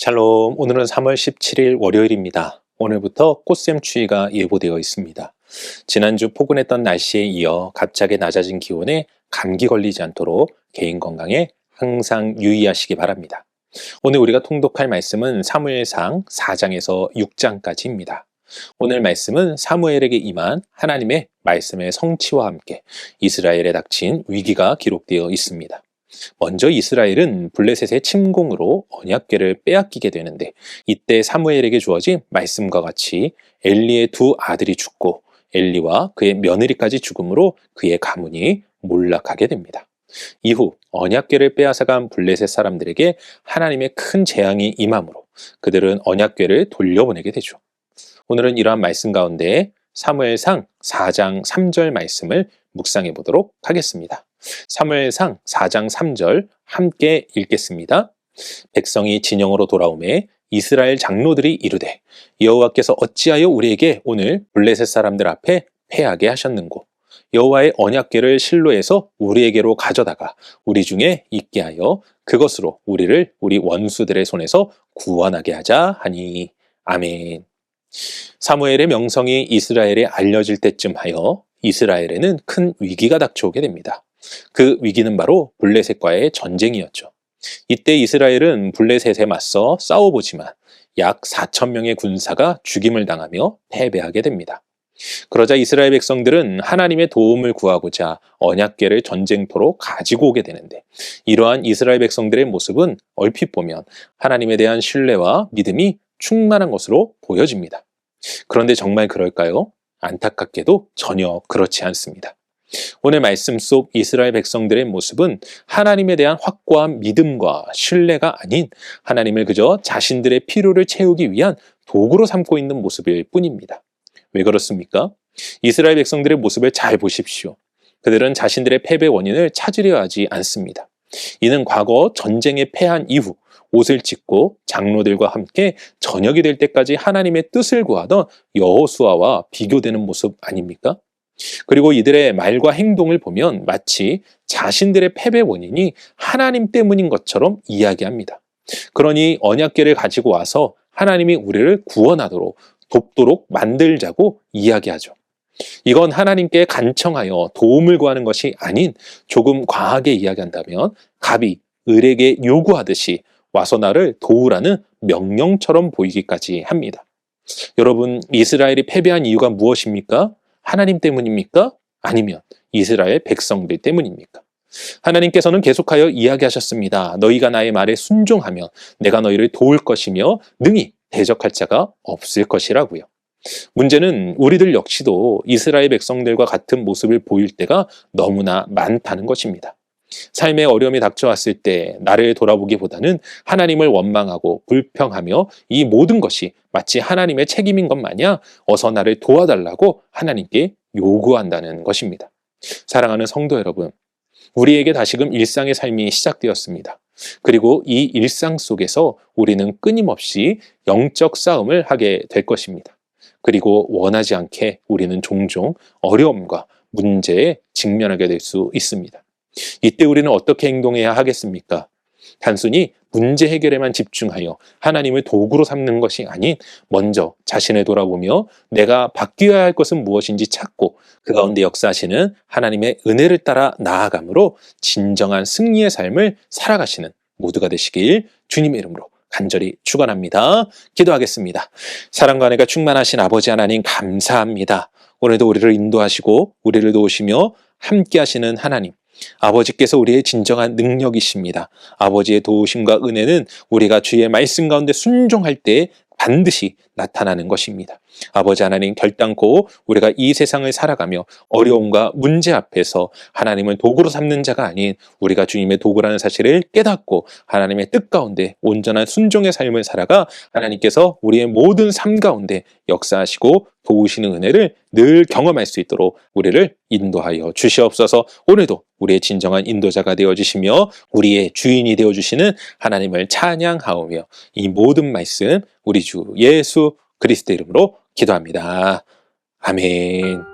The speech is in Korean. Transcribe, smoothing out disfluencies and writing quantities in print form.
샬롬, 오늘은 3월 17일 월요일입니다. 오늘부터 꽃샘 추위가 예보되어 있습니다. 지난주 포근했던 날씨에 이어 갑자기 낮아진 기온에 감기 걸리지 않도록 개인 건강에 항상 유의하시기 바랍니다. 오늘 우리가 통독할 말씀은 사무엘상 4장에서 6장까지입니다. 오늘 말씀은 사무엘에게 임한 하나님의 말씀의 성취와 함께 이스라엘에 닥친 위기가 기록되어 있습니다. 먼저 이스라엘은 블레셋의 침공으로 언약궤를 빼앗기게 되는데, 이때 사무엘에게 주어진 말씀과 같이 엘리의 두 아들이 죽고 엘리와 그의 며느리까지 죽음으로 그의 가문이 몰락하게 됩니다. 이후 언약궤를 빼앗아간 블레셋 사람들에게 하나님의 큰 재앙이 임하므로 그들은 언약궤를 돌려보내게 되죠. 오늘은 이러한 말씀 가운데 사무엘상 4장 3절 말씀을 묵상해 보도록 하겠습니다. 사무엘상 4장 3절 함께 읽겠습니다. 백성이 진영으로 돌아오매 이스라엘 장로들이 이르되, 여호와께서 어찌하여 우리에게 오늘 블레셋 사람들 앞에 패하게 하셨는고, 여호와의 언약궤를 실로에서 우리에게로 가져다가 우리 중에 있게 하여 그것으로 우리를 우리 원수들의 손에서 구원하게 하자 하니. 아멘. 사무엘의 명성이 이스라엘에 알려질 때쯤 하여 이스라엘에는 큰 위기가 닥쳐오게 됩니다. 그 위기는 바로 블레셋과의 전쟁이었죠. 이때 이스라엘은 블레셋에 맞서 싸워보지만 약 4,000명의 군사가 죽임을 당하며 패배하게 됩니다. 그러자 이스라엘 백성들은 하나님의 도움을 구하고자 언약궤를 전쟁터로 가지고 오게 되는데, 이러한 이스라엘 백성들의 모습은 얼핏 보면 하나님에 대한 신뢰와 믿음이 충만한 것으로 보여집니다. 그런데 정말 그럴까요? 안타깝게도 전혀 그렇지 않습니다. 오늘 말씀 속 이스라엘 백성들의 모습은 하나님에 대한 확고한 믿음과 신뢰가 아닌 하나님을 그저 자신들의 필요를 채우기 위한 도구로 삼고 있는 모습일 뿐입니다. 왜 그렇습니까? 이스라엘 백성들의 모습을 잘 보십시오. 그들은 자신들의 패배 원인을 찾으려 하지 않습니다. 이는 과거 전쟁에 패한 이후 옷을 찢고 장로들과 함께 저녁이 될 때까지 하나님의 뜻을 구하던 여호수아와 비교되는 모습 아닙니까? 그리고 이들의 말과 행동을 보면 마치 자신들의 패배 원인이 하나님 때문인 것처럼 이야기합니다. 그러니 언약궤를 가지고 와서 하나님이 우리를 구원하도록 돕도록 만들자고 이야기하죠. 이건 하나님께 간청하여 도움을 구하는 것이 아닌, 조금 과하게 이야기한다면 갑이 을에게 요구하듯이 와서 나를 도우라는 명령처럼 보이기까지 합니다. 여러분, 이스라엘이 패배한 이유가 무엇입니까? 하나님 때문입니까? 아니면 이스라엘 백성들 때문입니까? 하나님께서는 계속하여 이야기하셨습니다. 너희가 나의 말에 순종하면 내가 너희를 도울 것이며 능히 대적할 자가 없을 것이라고요. 문제는 우리들 역시도 이스라엘 백성들과 같은 모습을 보일 때가 너무나 많다는 것입니다. 삶의 어려움이 닥쳐왔을 때 나를 돌아보기보다는 하나님을 원망하고 불평하며 이 모든 것이 마치 하나님의 책임인 것 마냥 어서 나를 도와달라고 하나님께 요구한다는 것입니다. 사랑하는 성도 여러분, 우리에게 다시금 일상의 삶이 시작되었습니다. 그리고 이 일상 속에서 우리는 끊임없이 영적 싸움을 하게 될 것입니다. 그리고 원하지 않게 우리는 종종 어려움과 문제에 직면하게 될 수 있습니다. 이때 우리는 어떻게 행동해야 하겠습니까? 단순히 문제 해결에만 집중하여 하나님을 도구로 삼는 것이 아닌, 먼저 자신을 돌아보며 내가 바뀌어야 할 것은 무엇인지 찾고 그 가운데 역사하시는 하나님의 은혜를 따라 나아감으로 진정한 승리의 삶을 살아가시는 모두가 되시길 주님의 이름으로 간절히 축원합니다. 기도하겠습니다. 사랑과 은혜가 충만하신 아버지 하나님, 감사합니다. 오늘도 우리를 인도하시고 우리를 도우시며 함께 하시는 하나님, 아버지께서 우리의 진정한 능력이십니다. 아버지의 도우심과 은혜는 우리가 주의 말씀 가운데 순종할 때 반드시 나타나는 것입니다. 아버지 하나님, 결단코 우리가 이 세상을 살아가며 어려움과 문제 앞에서 하나님을 도구로 삼는 자가 아닌 우리가 주님의 도구라는 사실을 깨닫고 하나님의 뜻 가운데 온전한 순종의 삶을 살아가 하나님께서 우리의 모든 삶 가운데 역사하시고 도우시는 은혜를 늘 경험할 수 있도록 우리를 인도하여 주시옵소서. 오늘도 우리의 진정한 인도자가 되어주시며 우리의 주인이 되어주시는 하나님을 찬양하오며 이 모든 말씀 우리 주 예수 그리스도 이름으로 기도합니다. 아멘.